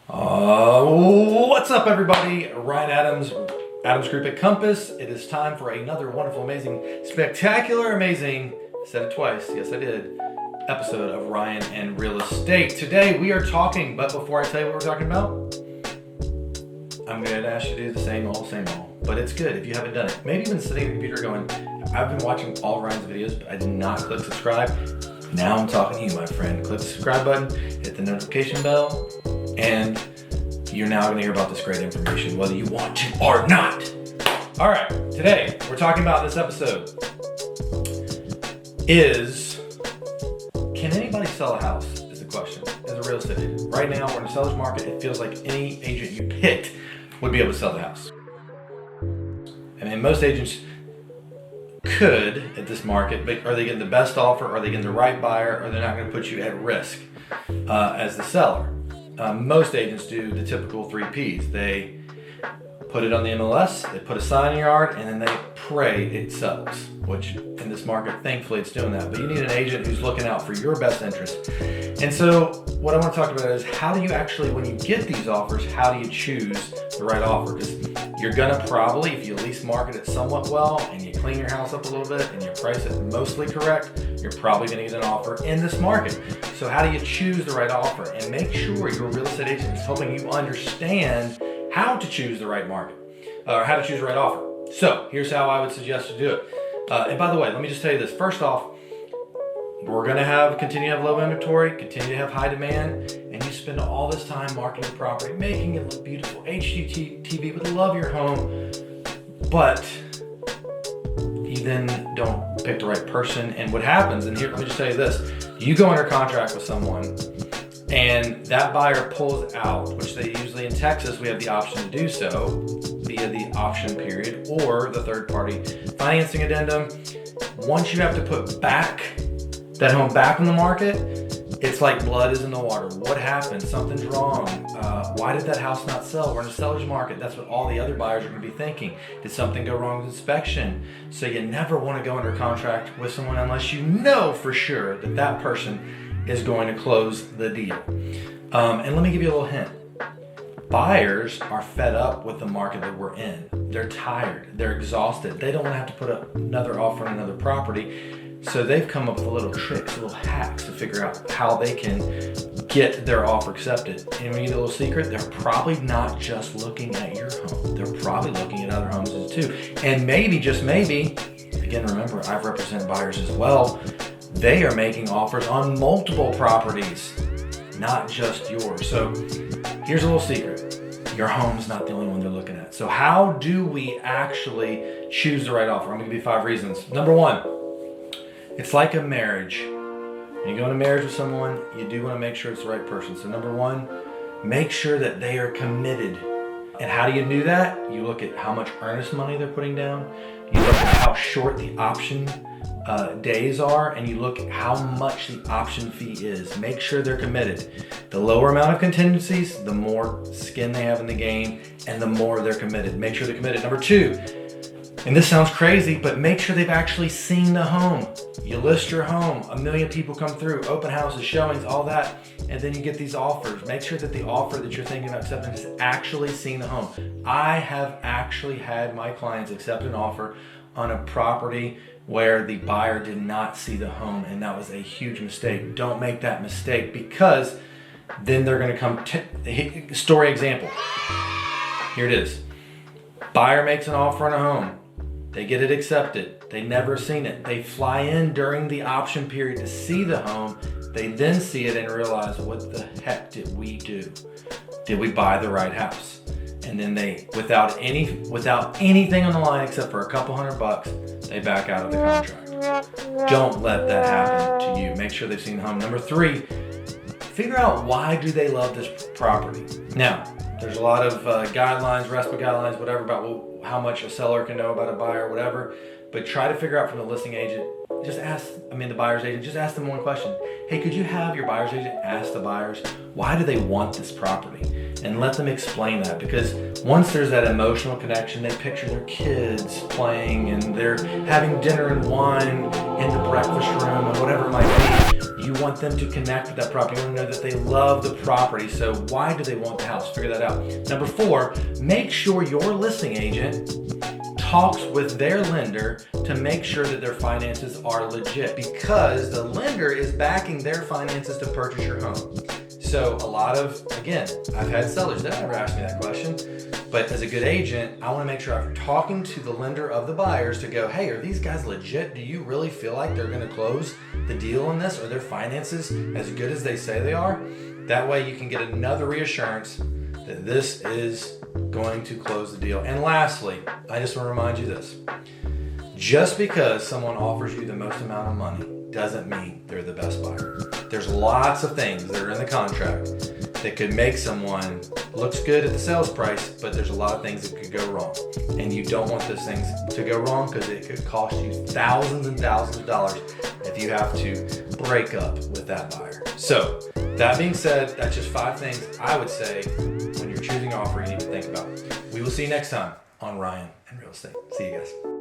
What's up, everybody? Ryan Adams Group at Compass. It is time for another wonderful, amazing, spectacular, amazing, said it twice, yes I did, episode of Ryan and Real Estate. Today we are talking, but before I tell you what we're talking about, I'm going to ask you to do the same old. But it's good if you haven't done it. Maybe you've been sitting at your computer going, I've been watching all Ryan's videos, but I did not click subscribe. Now I'm talking to you, my friend. Click the subscribe button, hit the notification bell, and you're now going to hear about this great information, whether you want to or not. All right, today we're talking about this episode is, can anybody sell a house is the question, as a real estate agent. Right now, we're in a seller's market. It feels like any agent you picked would be able to sell the house. I mean, most agents could at this market, but are they getting the best offer? Are they getting the right buyer? Or they're not going to put you at risk as the seller? Most agents do the typical 3 Ps. They put it on the MLS, they put a sign in your yard, and then they pray it sells, which in this market, thankfully it's doing that. But you need an agent who's looking out for your best interest. And so what I want to talk about is, how do you actually, when you get these offers, how do you choose the right offer? Because you're gonna probably, if you at least market it somewhat well and you clean your house up a little bit and you price it mostly correct, you're probably gonna get an offer in this market. So how do you choose the right offer? And make sure your real estate agent is helping you understand how to choose the right market, or how to choose the right offer. So here's how I would suggest to do it. And by the way, let me just tell you this. First off, we're going to continue to have low inventory, continue to have high demand, and you spend all this time marketing the property, making it look beautiful, HGTV, would love your home, but you then don't pick the right person. And what happens, and here, let me just tell you this, you go under contract with someone, and that buyer pulls out, which they usually, in Texas, we have the option to do so via the option period or the third party financing addendum. Once you have to put that home back on the market, it's like blood is in the water. What happened? Something's wrong. Why did that house not sell? We're in a seller's market. That's what all the other buyers are going to be thinking. Did something go wrong with inspection? So you never want to go under contract with someone unless you know for sure that that person is going to close the deal. And let me give you a little hint. Buyers are fed up with the market that we're in. They're tired. They're exhausted. They don't want to have to put up another offer on another property. So they've come up with little tricks, little hacks to figure out how they can get their offer accepted. And when you need a little secret, they're probably not just looking at your home. They're probably looking at other homes too. And maybe, just maybe, again, remember, I represent buyers as well, they are making offers on multiple properties, not just yours. So here's a little secret. Your home's not the only one they're looking at. So how do we actually choose the right offer? I'm going to give you 5 reasons. Number 1, it's like a marriage. When you go into marriage with someone, you do want to make sure it's the right person. So number 1, make sure that they are committed. And how do you do that? You look at how much earnest money they're putting down. You look at how short the option days are, and you look at how much the option fee is. Make sure they're committed. The lower amount of contingencies, the more skin they have in the game, and the more they're committed. Make sure they're committed. Number 2, and this sounds crazy, but make sure they've actually seen the home. You list your home, 1 million people come through, open houses, showings, all that, and then you get these offers. Make sure that the offer that you're thinking about accepting has actually seen the home. I have actually had my clients accept an offer on a property where the buyer did not see the home, and that was a huge mistake. Don't make that mistake, because then they're going to come. Story example. Here it is. Buyer makes an offer on a home. They get it accepted. They never seen it. They fly in during the option period to see the home. They then see it and realize, what the heck did we do? Did we buy the right house? And then they, without anything on the line except for a couple $100, they back out of the contract. Don't let that happen to you. Make sure they've seen the home. Number 3, figure out, why do they love this property? Now, there's a lot of guidelines, RESPA guidelines, whatever, about how much a seller can know about a buyer, whatever. But try to figure out from the listing agent, the buyer's agent, just ask them one question. Hey, could you have your buyer's agent ask the buyers, why do they want this property? And and let them explain that, because once there's that emotional connection, they picture their kids playing and they're having dinner and wine in the breakfast room and whatever it might be. You want them to connect with that property. You want to know that they love the property. So why do they want the house? Figure that out. Number 4, make sure your listing agent talks with their lender to make sure that their finances are legit, because the lender is backing their finances to purchase your home. So a lot of, again, I've had sellers that never asked me that question, but as a good agent, I want to make sure I'm talking to the lender of the buyers to go, hey, are these guys legit? Do you really feel like they're going to close the deal on this? Are their finances as good as they say they are? That way you can get another reassurance that this is going to close the deal. And lastly, I just want to remind you this. Just because someone offers you the most amount of money doesn't mean they're the best buyer. There's lots of things that are in the contract that could make someone looks good at the sales price, but there's a lot of things that could go wrong. And you don't want those things to go wrong, because it could cost you thousands and thousands of dollars if you have to break up with that buyer. So that being said, that's just 5 things I would say when you're choosing an offer you need to think about. We will see you next time on Ryan and Real Estate. See you guys.